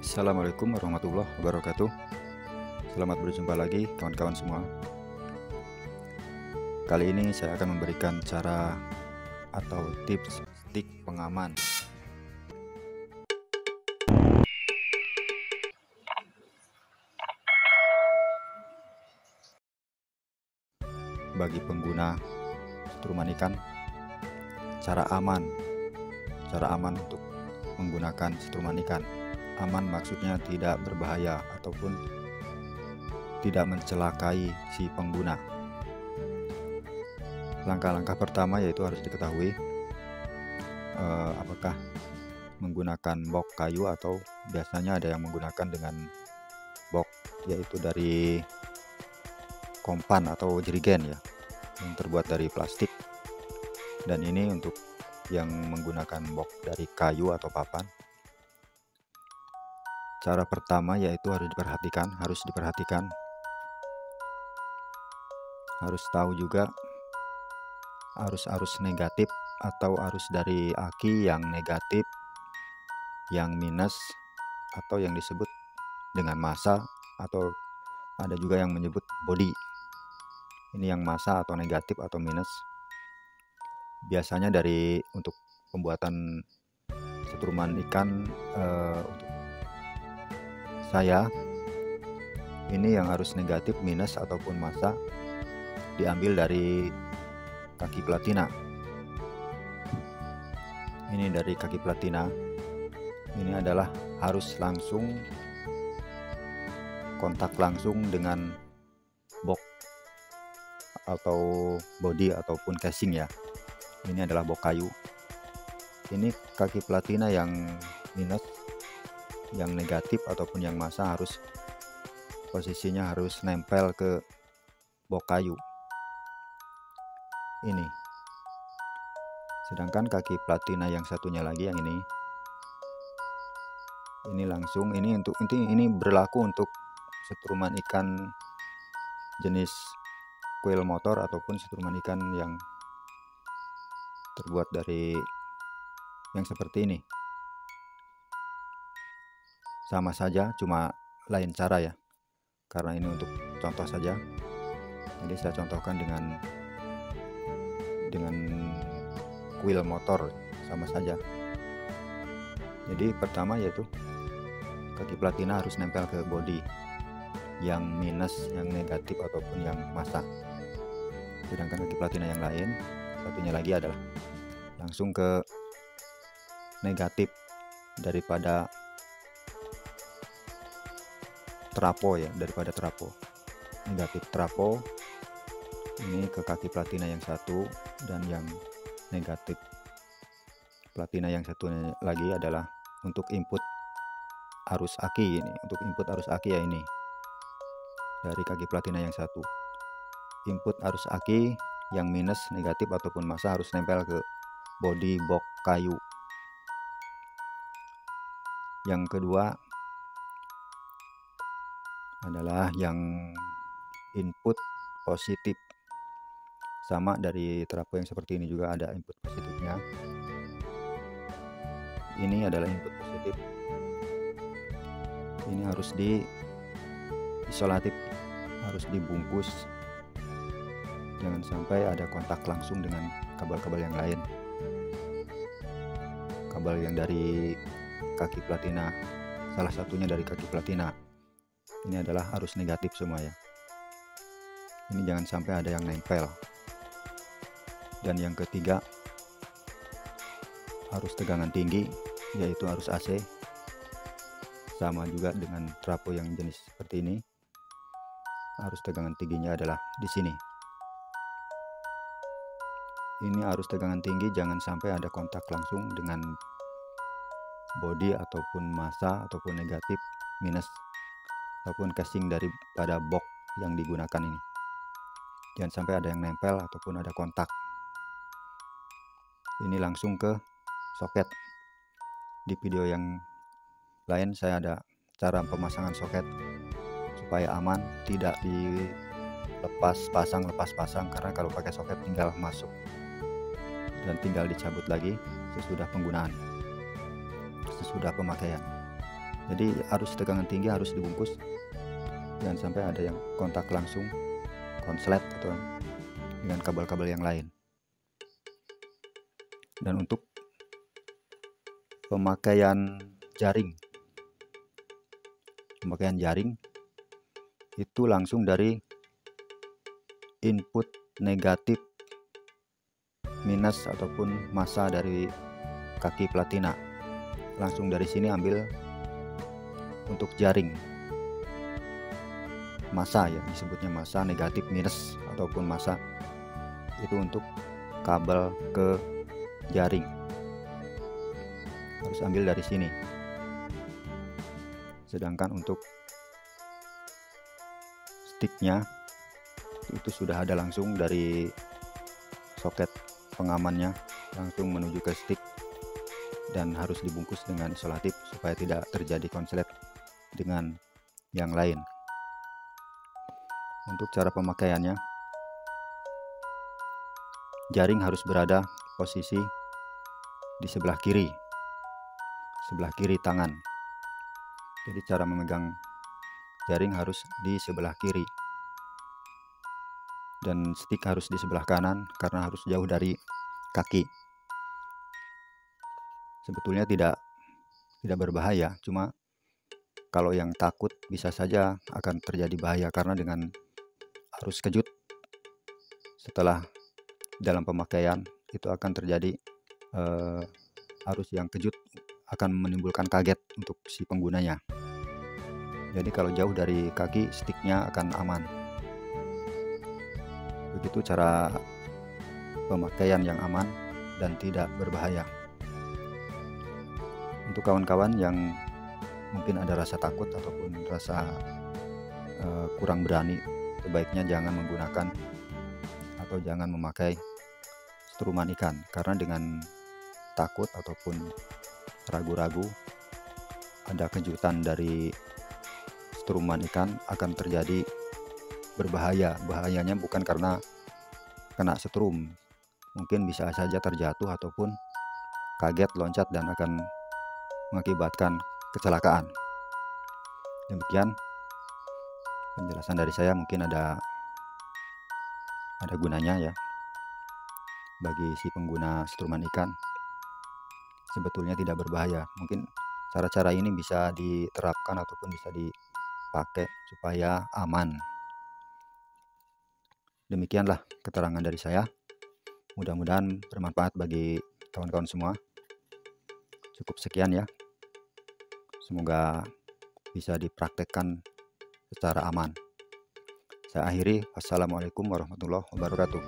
Assalamualaikum warahmatullahi wabarakatuh. Selamat berjumpa lagi kawan-kawan semua. Kali ini saya akan memberikan cara atau tips stick pengaman bagi pengguna setruman ikan. Cara aman untuk menggunakan setruman ikan. Aman maksudnya tidak berbahaya ataupun tidak mencelakai si pengguna. Langkah-langkah pertama yaitu harus diketahui apakah menggunakan box kayu atau biasanya ada yang menggunakan dengan box, yaitu dari kompan atau jerigen ya, yang terbuat dari plastik. Dan ini untuk yang menggunakan box dari kayu atau papan. Cara pertama yaitu harus diperhatikan, harus tahu juga arus negatif atau arus dari aki yang negatif, yang minus, atau yang disebut dengan massa, atau ada juga yang menyebut body. Ini yang massa atau negatif atau minus. Biasanya untuk pembuatan setruman ikan untuk saya ini yang arus negatif, minus ataupun massa diambil dari kaki platina. Ini dari kaki platina. Ini adalah harus langsung kontak langsung dengan box atau body ataupun casing ya. Ini adalah box kayu. Ini kaki platina yang minus, yang negatif ataupun yang massa posisinya harus nempel ke box kayu ini. Sedangkan kaki platina yang satunya lagi, yang ini langsung, ini berlaku untuk setruman ikan jenis kuil motor ataupun setruman ikan yang terbuat dari yang seperti ini. Sama saja, cuma lain cara ya, karena ini untuk contoh saja. Jadi saya contohkan dengan kuil motor, sama saja. Jadi pertama yaitu kaki platina harus nempel ke body yang minus, yang negatif ataupun yang massa. Sedangkan kaki platina yang lain satunya lagi adalah langsung ke negatif daripada trapo ya, negatif trapo ini ke kaki platina yang satu, dan yang negatif platina yang satunya lagi adalah untuk input arus aki. Ini untuk input arus aki ya, ini dari kaki platina yang satu. Input arus aki yang minus, negatif ataupun massa harus nempel ke body box kayu. Yang kedua adalah yang input positif. Sama dari trapo yang seperti ini juga ada input positifnya. Ini adalah input positif. Ini harus isolatif, harus dibungkus, jangan sampai ada kontak langsung dengan kabel-kabel yang lain. Kabel yang dari kaki platina, salah satunya dari kaki platina, ini adalah arus negatif semua ya. Ini jangan sampai ada yang nempel. Dan yang ketiga, arus tegangan tinggi, yaitu arus AC. Sama juga dengan trapo yang jenis seperti ini. Arus tegangan tingginya adalah di sini. Ini arus tegangan tinggi, jangan sampai ada kontak langsung dengan body ataupun massa ataupun negatif, minus ataupun casing daripada box yang digunakan ini. Jangan sampai ada yang nempel ataupun ada kontak. Ini langsung ke soket. Di video yang lain saya ada cara pemasangan soket supaya aman, tidak lepas pasang, karena kalau pakai soket tinggal masuk dan tinggal dicabut lagi sesudah penggunaan, sesudah pemakaian. Jadi arus tegangan tinggi harus dibungkus, jangan sampai ada yang kontak langsung konslet atau dengan kabel-kabel yang lain. Dan untuk pemakaian jaring itu langsung dari input negatif minus ataupun massa dari kaki platina. Langsung dari sini ambil untuk jaring massa, ya disebutnya massa negatif minus ataupun massa, itu untuk kabel ke jaring harus ambil dari sini. Sedangkan untuk sticknya itu sudah ada langsung dari soket pengamannya langsung menuju ke stick, dan harus dibungkus dengan isolatif supaya tidak terjadi konslet dengan yang lain. Untuk cara pemakaiannya, jaring harus berada posisi di sebelah kiri tangan. Jadi cara memegang jaring harus di sebelah kiri, dan stick harus di sebelah kanan karena harus jauh dari kaki. Sebetulnya tidak berbahaya, cuma kalau yang takut bisa saja akan terjadi bahaya, karena dengan arus kejut setelah dalam pemakaian itu akan terjadi arus yang kejut akan menimbulkan kaget untuk si penggunanya. Jadi kalau jauh dari kaki, sticknya akan aman. Begitu cara pemakaian yang aman dan tidak berbahaya. Untuk kawan-kawan yang mungkin ada rasa takut ataupun rasa kurang berani, sebaiknya jangan menggunakan atau jangan memakai struman ikan, karena dengan takut ataupun ragu-ragu ada kejutan dari struman ikan akan terjadi berbahaya. Bahayanya bukan karena kena setrum, mungkin bisa saja terjatuh ataupun kaget loncat dan akan mengakibatkan kecelakaan. Demikian penjelasan dari saya, mungkin ada gunanya ya bagi si pengguna struman ikan. Sebetulnya tidak berbahaya. Mungkin cara-cara ini bisa diterapkan ataupun bisa dipakai supaya aman. Demikianlah keterangan dari saya. Mudah-mudahan bermanfaat bagi kawan-kawan semua. Cukup sekian ya. Semoga bisa dipraktekkan secara aman. Saya akhiri. Wassalamualaikum warahmatullahi wabarakatuh.